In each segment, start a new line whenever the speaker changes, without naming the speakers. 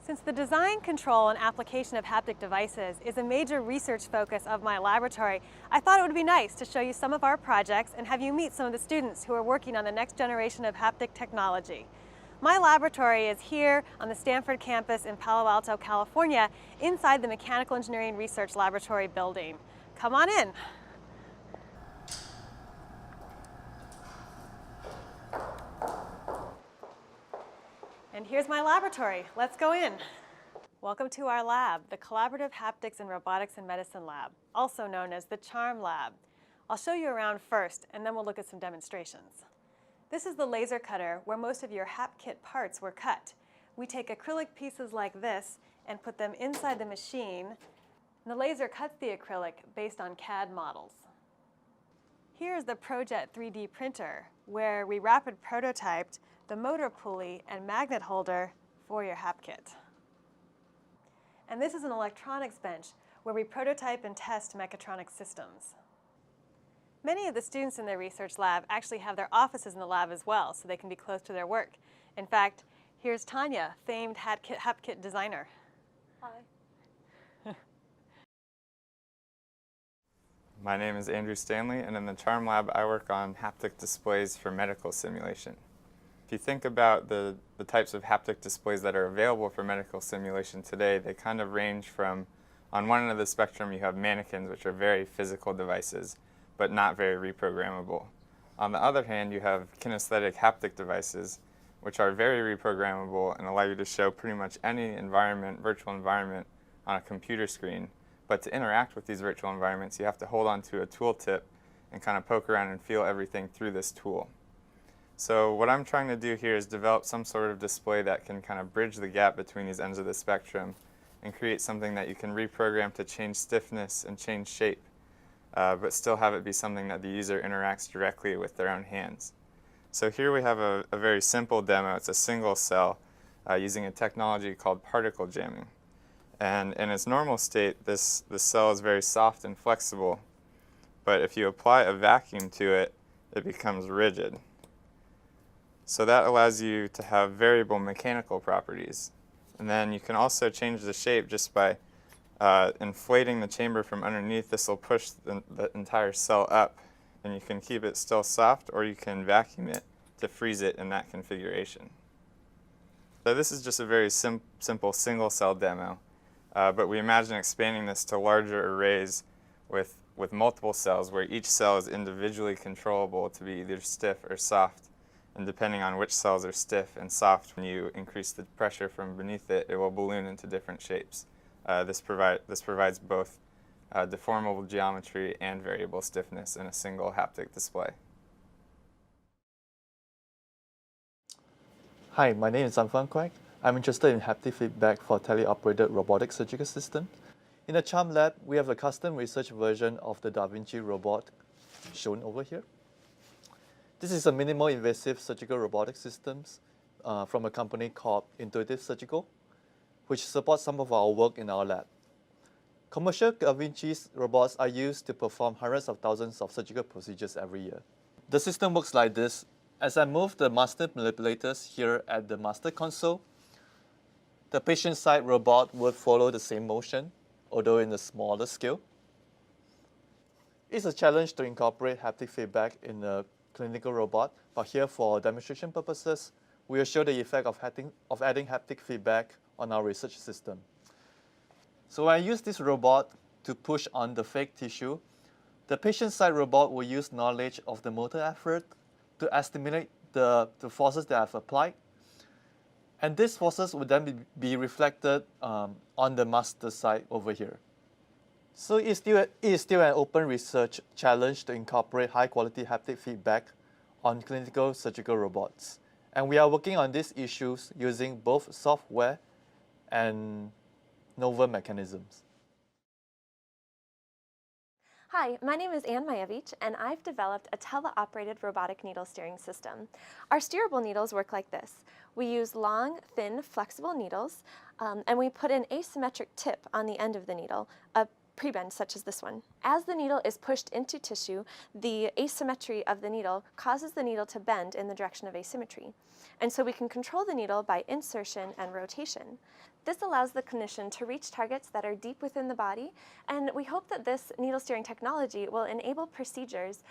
Since the design, control, and application of haptic devices is a major research focus of my laboratory, I thought it would be nice to show you some of our projects and have you meet some of the students who are working on the next generation of haptic technology. My laboratory is here on the Stanford campus in Palo Alto, California, inside the Mechanical Engineering Research Laboratory building. Come on in. And here's my laboratory. Let's go in. Welcome to our lab, the Collaborative Haptics and Robotics in Medicine Lab, also known as the CHARM Lab. I'll show you around first, and then we'll look at some demonstrations. This is the laser cutter where most of your Hapkit parts were cut. We take acrylic pieces like this and put them inside the machine, and the laser cuts the acrylic based on CAD models. Here is the ProJet 3D printer, where we rapid prototyped the motor pulley and magnet holder for your Hapkit. And this is an electronics bench where we prototype and test mechatronic systems. Many of the students in the research lab actually have their offices in the lab as well, so they can be close to their work. In fact, here's Tanya, famed Hapkit designer.
Hi.
My name is Andrew Stanley, and in the CHARM lab I work on haptic displays for medical simulation. If you think about the types of haptic displays that are available for medical simulation today, they kind of range from, on one end of the spectrum you have mannequins, which are very physical devices, but not very reprogrammable. On the other hand, you have kinesthetic haptic devices, which are very reprogrammable and allow you to show pretty much any environment, virtual environment, on a computer screen. But to interact with these virtual environments, you have to hold onto a tooltip and kind of poke around and feel everything through this tool. So what I'm trying to do here is develop some sort of display that can kind of bridge the gap between these ends of the spectrum and create something that you can reprogram to change stiffness and change shape, but still have it be something that the user interacts directly with their own hands. So here we have a very simple demo. It's a single cell using a technology called particle jamming. And in its normal state, this cell is very soft and flexible, but if you apply a vacuum to it, it becomes rigid. So that allows you to have variable mechanical properties. And then you can also change the shape just by inflating the chamber from underneath. This will push the entire cell up, and you can keep it still soft, or you can vacuum it to freeze it in that configuration. So this is just a very simple single cell demo, but we imagine expanding this to larger arrays with multiple cells, where each cell is individually controllable to be either stiff or soft. And depending on which cells are stiff and soft, when you increase the pressure from beneath it, it will balloon into different shapes. This provides both deformable geometry and variable stiffness in a single haptic display.
Hi, my name is Zanfang Kwek. I'm interested in haptic feedback for Tele-Operated robotic surgical systems. In the CHARM lab, we have a custom research version of the Da Vinci robot shown over here. This is a minimal invasive surgical robotic system from a company called Intuitive Surgical, which supports some of our work in our lab. Commercial Da Vinci's robots are used to perform hundreds of thousands of surgical procedures every year. The system works like this. As I move the master manipulators here at the master console, the patient side robot will follow the same motion, although in a smaller scale. It's a challenge to incorporate haptic feedback in a clinical robot, but here for demonstration purposes, we will show the effect of adding haptic feedback on our research system. So I use this robot to push on the fake tissue. The patient side robot will use knowledge of the motor effort to estimate the forces that I've applied. And these forces would then be reflected on the master side over here. So it is still an open research challenge to incorporate high-quality haptic feedback on clinical surgical robots. And we are working on these issues using both software and novel mechanisms.
Hi, my name is Ann Majewicz, and I've developed a tele-operated robotic needle steering system. Our steerable needles work like this. We use long, thin, flexible needles, and we put an asymmetric tip on the end of the needle, a prebend, such as this one. As the needle is pushed into tissue, the asymmetry of the needle causes the needle to bend in the direction of asymmetry. And so we can control the needle by insertion and rotation. This allows the clinician to reach targets that are deep within the body, and we hope that this needle steering technology will enable procedures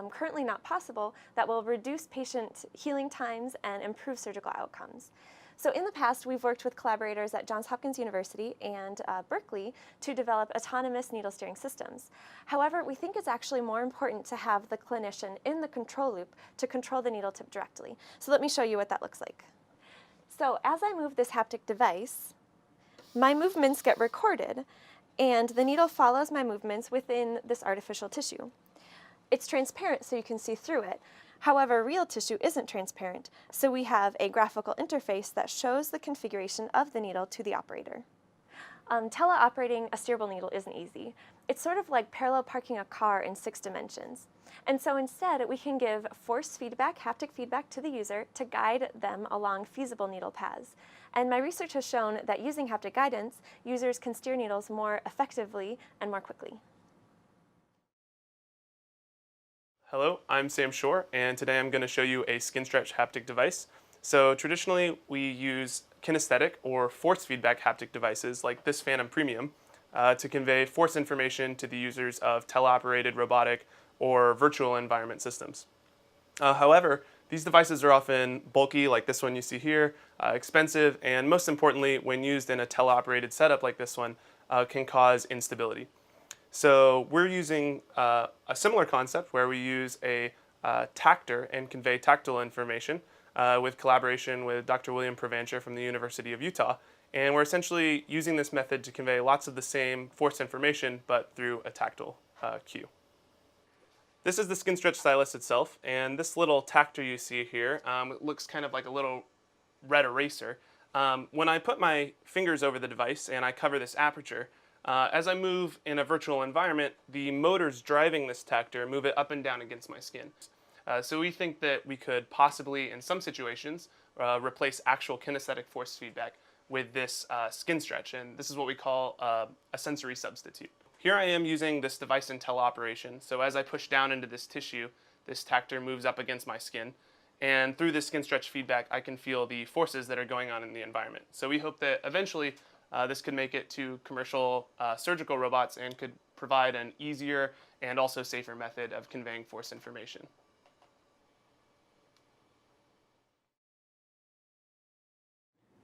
currently not possible that will reduce patient healing times and improve surgical outcomes. So in the past, we've worked with collaborators at Johns Hopkins University and Berkeley to develop autonomous needle steering systems. However, we think it's actually more important to have the clinician in the control loop to control the needle tip directly. So let me show you what that looks like. So as I move this haptic device, my movements get recorded, and the needle follows my movements within this artificial tissue. It's transparent, so you can see through it. However, real tissue isn't transparent, so we have a graphical interface that shows the configuration of the needle to the operator. Tele-operating a steerable needle isn't easy. It's sort of like parallel parking a car in 6 dimensions. And so instead, we can give force feedback, haptic feedback to the user to guide them along feasible needle paths. And my research has shown that using haptic guidance, users can steer needles more effectively and more quickly.
Hello, I'm Sam Shore, and today I'm going to show you a skin stretch haptic device. So traditionally, we use kinesthetic or force feedback haptic devices like this Phantom Premium to convey force information to the users of Tele-Operated, Robotic, or virtual environment systems. However, these devices are often bulky, like this one you see here, expensive, and most importantly, when used in a Tele-Operated setup like this one, can cause instability. So we're using a similar concept where we use a tactor and convey tactile information with collaboration with Dr. William Provancher from the University of Utah. And we're essentially using this method to convey lots of the same force information, but through a tactile cue. This is the skin stretch stylus itself, and this little tactor you see here, it looks kind of like a little red eraser. When I put my fingers over the device and I cover this aperture, as I move in a virtual environment, the motors driving this tactor move it up and down against my skin. So we think that we could possibly, in some situations, replace actual kinesthetic force feedback with this skin stretch, and this is what we call a sensory substitute. Here I am using this device in teleoperation, so as I push down into this tissue, this tactor moves up against my skin, and through this skin stretch feedback, I can feel the forces that are going on in the environment. So we hope that eventually this could make it to commercial surgical robots and could provide an easier and also safer method of conveying force information.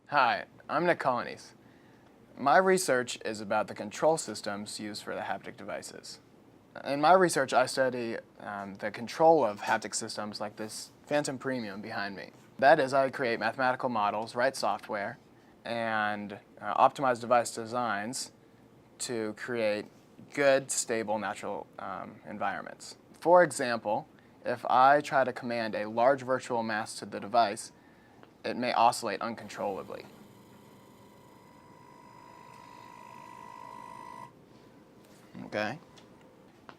Hi, I'm Nick Colonies. My research is about the control systems used for the haptic devices. In my research, I study the control of haptic systems like this Phantom Premium behind me. That is, I create mathematical models, write software, and optimize device designs to create good, stable, natural environments. For example, if I try to command a large virtual mass to the device, it may oscillate uncontrollably. Okay.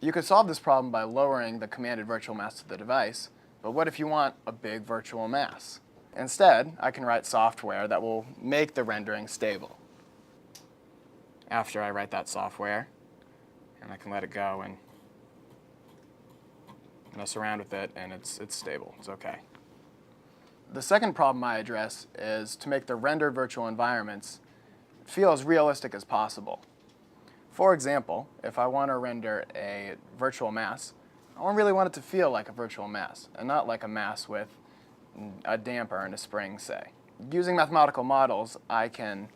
You could solve this problem by lowering the commanded virtual mass to the device, but what if you want a big virtual mass? Instead, I can write software that will make the rendering stable. After I write that software, and I can let it go and mess around with it, and it's stable, it's okay. The second problem I address is to make the rendered virtual environments feel as realistic as possible. For example, if I want to render a virtual mass, I really want it to feel like a virtual mass, and not like a mass with a damper and a spring, say. Using mathematical models, I can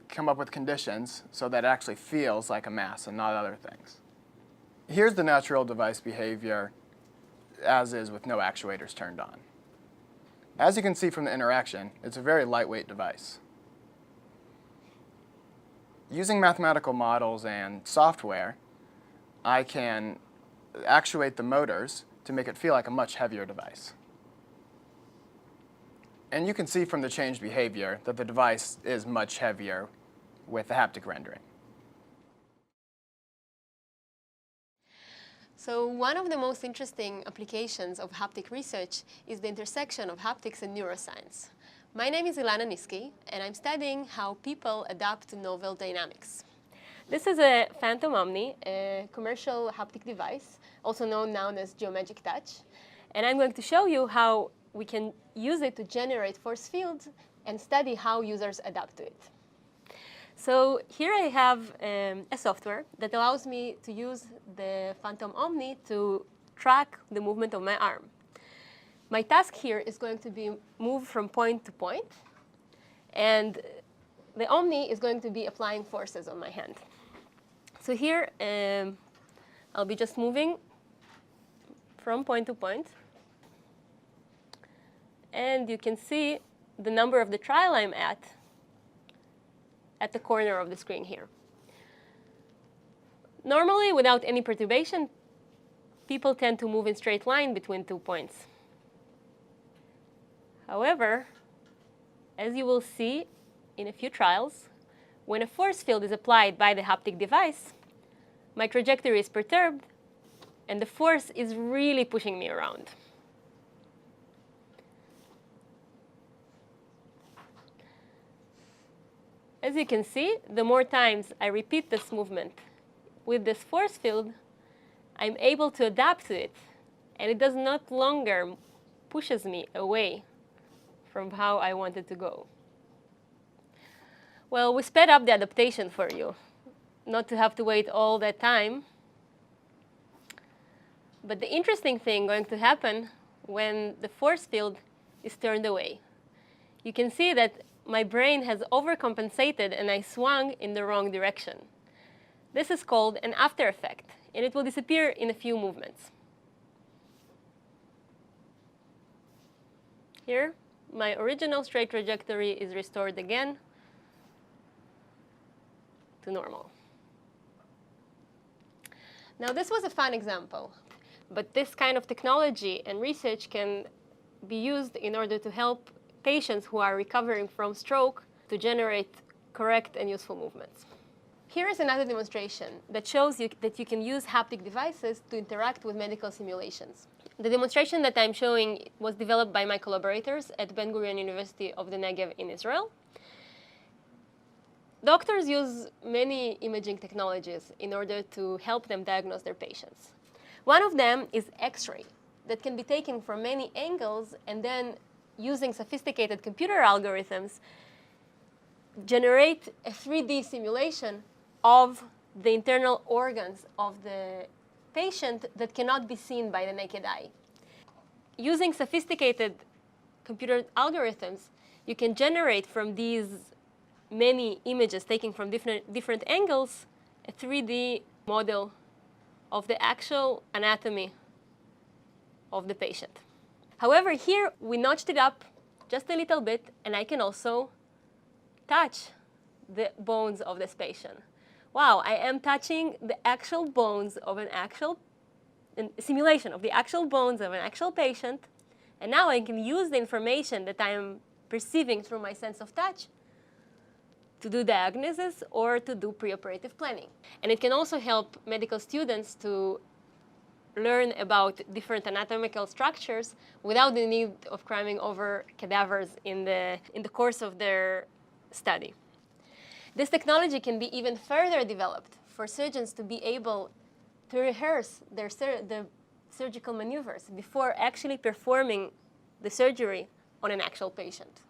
come up with conditions so that it actually feels like a mass and not other things. Here's the natural device behavior as is with no actuators turned on. As you can see from the interaction, it's a very lightweight device. Using mathematical models and software, I can actuate the motors to make it feel like a much heavier device. And you can see from the changed behavior that the device is much heavier with the haptic rendering.
So one of the most interesting applications of haptic research is the intersection of haptics and neuroscience. My name is Ilana Niski, and I'm studying how people adapt to novel dynamics. This is a Phantom Omni, a commercial haptic device, also known now as Geomagic Touch. And I'm going to show you how we can use it to generate force fields and study how users adapt to it. So here I have a software that allows me to use the Phantom Omni to track the movement of my arm. My task here is going to be move from point to point, and the Omni is going to be applying forces on my hand. So here I'll be just moving from point to point. And you can see the number of the trial I'm at the corner of the screen here. Normally, without any perturbation, people tend to move in straight line between 2 points. However, as you will see in a few trials, when a force field is applied by the haptic device, my trajectory is perturbed, and the force is really pushing me around. As you can see, the more times I repeat this movement with this force field, I'm able to adapt to it, and it does not longer pushes me away from how I wanted to go. Well, we sped up the adaptation for you, not to have to wait all that time. But the interesting thing going to happen when the force field is turned away. You can see that my brain has overcompensated and I swung in the wrong direction. This is called an after effect, and it will disappear in a few movements. Here, my original straight trajectory is restored again to normal. Now, this was a fun example, but this kind of technology and research can be used in order to help patients who are recovering from stroke to generate correct and useful movements. Here is another demonstration that shows you that you can use haptic devices to interact with medical simulations. The demonstration that I'm showing was developed by my collaborators at Ben-Gurion University of the Negev in Israel. Doctors use many imaging technologies in order to help them diagnose their patients. One of them is X-ray that can be taken from many angles and then, using sophisticated computer algorithms, generate a 3D simulation of the internal organs of the patient that cannot be seen by the naked eye. Using sophisticated computer algorithms, you can generate from these many images taken from different angles a 3D model of the actual anatomy of the patient. However, here we notched it up just a little bit, and I can also touch the bones of this patient. Wow, I am touching the actual bones of a simulation of the actual bones of an actual patient, and now I can use the information that I am perceiving through my sense of touch to do diagnosis or to do preoperative planning. And it can also help medical students to learn about different anatomical structures without the need of cramming over cadavers in the course of their study. This technology can be even further developed for surgeons to be able to rehearse the surgical maneuvers before actually performing the surgery on an actual patient.